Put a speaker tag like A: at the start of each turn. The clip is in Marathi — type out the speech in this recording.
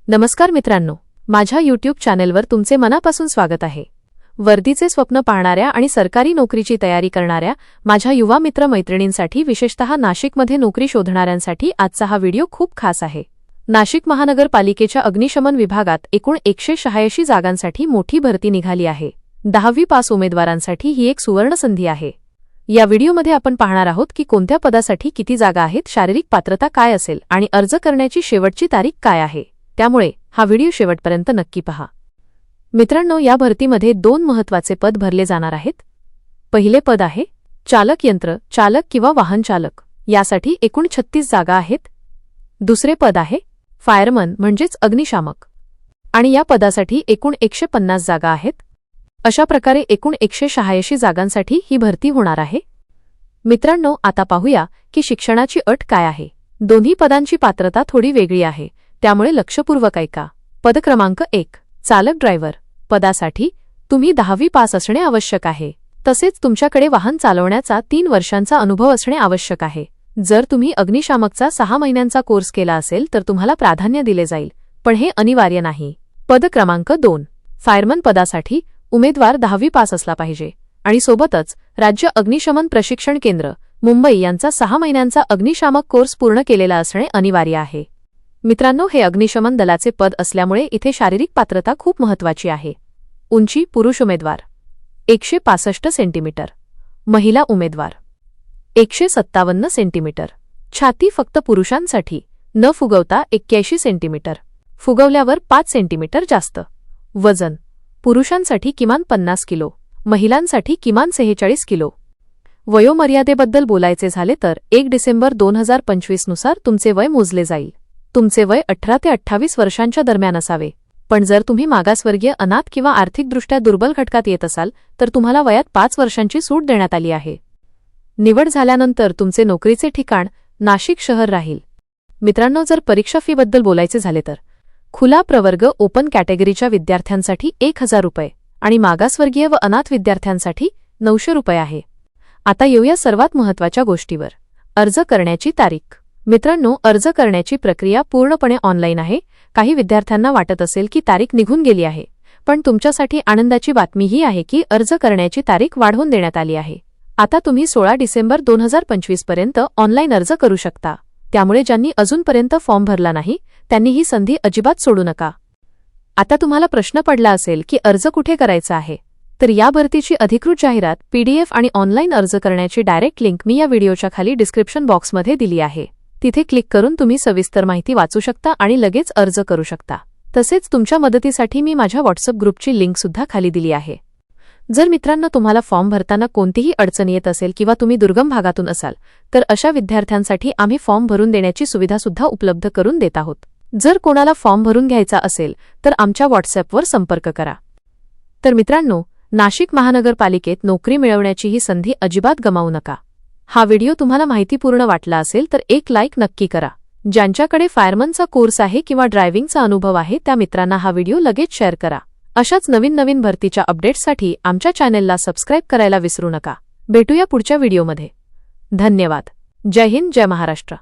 A: नमस्कार मित्रांनो, माझ्या यूट्यूब चॅनेलवर तुमचे मनापासून स्वागत आहे। वर्दीचे स्वप्न पाहणाऱ्या आणि सरकारी नोकरीची तयारी करणाऱ्या माझ्या युवा मित्र मैत्रिणींसाठी, विशेषतः नाशिकमध्ये नोकरी शोधणाऱ्यांसाठी आजचा हा व्हिडिओ खूप खास आहे। नाशिक महानगरपालिकेच्या अग्निशमन विभागात एकूण 186 जागांसाठी मोठी भरती निघाली आहे। 10वी पास उमेदवारांसाठी ही एक सुवर्ण संधी आहे। या व्हिडिओमध्ये आपण पाहणार आहोत की कोणत्या पदासाठी किती जागा आहेत, शारीरिक पात्रता काय असेल आणि अर्ज करण्याची शेवटची तारीख काय आहे। त्यामुळे हा व्हिडिओ शेवटपर्यंत नक्की पहा। मित्रांनो, या भरतीमध्ये 2 महत्त्वाचे पद भरले जाणार आहेत। पहिले पद आहे चालक यंत्र चालक किंवा वाहन चालक, यासाठी एकूण 36 जागा आहेत। दुसरे पद आहे फायरमन म्हणजेच अग्निशामक, आणि या पदासाठी एकूण 150 जागा आहेत। अशा प्रकारे एकूण 186 जागांसाठी ही भरती होणार आहे। मित्रांनो, आता पाहूया की शिक्षणाची अट काय आहे। दोन्ही पदांची पात्रता थोडी वेगळी आहे, त्यामुळे लक्षपूर्वक ऐका। पद क्रमांक 1 चालक ड्रायव्हर पदासाठी तुम्ही 10वी पास असणे आवश्यक आहे। तसेच तुमच्याकडे वाहन चालवण्याचा 3 वर्षांचा अनुभव असणे आवश्यक आहे। जर तुम्ही अग्निशामकचा 6 महिन्यांचा कोर्स केला असेल तर तुम्हाला प्राधान्य दिले जाईल, पण हे अनिवार्य नाही। पद क्रमांक 2 फायरमन पदासाठी उमेदवार 10वी पास असला पाहिजे आणि सोबतच राज्य अग्निशमन प्रशिक्षण केंद्र मुंबई यांचा 6 महिन्यांचा अग्निशामक कोर्स पूर्ण केलेला असणे अनिवार्य आहे। मित्रांनो, हे अग्निशमन दलाचे पद असल्यामुळे इथे शारीरिक पात्रता खूप महत्त्वाची आहे। उंची पुरुष उमेदवार 165 सेंटीमीटर, महिला उमेदवार 157 सेंटीमीटर। छाती फक्त पुरुषांसाठी न फुगवता 81 सेंटीमीटर, फुगवल्यावर 5 सेंटीमीटर जास्त। वजन पुरुषांसाठी किमान 50 किलो, महिलांसाठी किमान 46 किलो। वयोमर्यादेबद्दल बोलायचे झाले तर 1 डिसेंबर 2025 नुसार तुमचे वय मोजले जाईल। तुमचे वय 18 ते 28 वर्षांच्या दरम्यान असावे, पण जर तुम्ही मागासवर्गीय, अनाथ किंवा आर्थिकदृष्ट्या दुर्बल घटकात येत असाल तर तुम्हाला वयात 5 वर्षांची सूट देण्यात आली आहे। निवड झाल्यानंतर तुमचे नोकरीचे ठिकाण नाशिक शहर राहील। मित्रांनो, जर परीक्षा फीबद्दल बोलायचे झाले तर खुला प्रवर्ग ओपन कॅटेगरीच्या विद्यार्थ्यांसाठी 1000 रुपये आणि मागासवर्गीय व अनाथ विद्यार्थ्यांसाठी 900 रुपये आहे। आता येऊया सर्वात महत्त्वाच्या गोष्टीवर, अर्ज करण्याची तारीख। मित्रांनो, अर्ज करण्याची प्रक्रिया पूर्णपणे ऑनलाईन आहे। काही विद्यार्थ्यांना वाटत असेल की तारीख निघून गेली आहे, पण तुमच्यासाठी आनंदाची बातमी ही आहे की अर्ज करण्याची तारीख वाढवून देण्यात आली आहे। आता तुम्ही 16 डिसेंबर 2025 पर्यंत ऑनलाईन अर्ज करू शकता। त्यामुळे ज्यांनी अजूनपर्यंत फॉर्म भरला नाही त्यांनी ही संधी अजिबात सोडू नका। आता तुम्हाला प्रश्न पडला असेल की अर्ज कुठे करायचा आहे, तर या भरतीची अधिकृत जाहिरात, PDF आणि ऑनलाईन अर्ज करण्याची डायरेक्ट लिंक मी या व्हिडिओच्या खाली डिस्क्रिप्शन बॉक्समध्ये दिली आहे। तिथे क्लिक करून तुम्ही सविस्तर माहिती वाचू शकता आणि लगेच अर्ज करू शकता। तसेच तुमच्या मदतीसाठी मी माझ्या व्हॉट्सअप ग्रुपची लिंक सुद्धा खाली दिली आहे। जर मित्रांनो तुम्हाला फॉर्म भरताना कोणतीही अडचण येत असेल किंवा तुम्ही दुर्गम भागातून असाल तर अशा विद्यार्थ्यांसाठी आम्ही फॉर्म भरून देण्याची सुविधा सुद्धा उपलब्ध करून देत आहोत। जर कोणाला फॉर्म भरून घ्यायचा असेल तर आमच्या व्हॉट्सअपवर संपर्क करा। तर मित्रांनो, नाशिक महानगरपालिकेत नोकरी मिळवण्याची ही संधी अजिबात गमावू नका। हा व्हिडिओ तुम्हाला माहितीपूर्ण वाटला असेल तर एक लाईक नक्की करा। ज्यांच्याकडे फायरमनचा कोर्स आहे किंवा ड्रायव्हिंगचा अनुभव आहे त्या मित्रांना हा व्हिडिओ लगेच शेअर करा। अशाच नवीन भरतीच्या अपडेट्ससाठी आमच्या चॅनेलला सबस्क्राईब करायला विसरू नका। भेटूया पुढच्या व्हिडिओमध्ये। धन्यवाद। जय हिंद, जय महाराष्ट्र।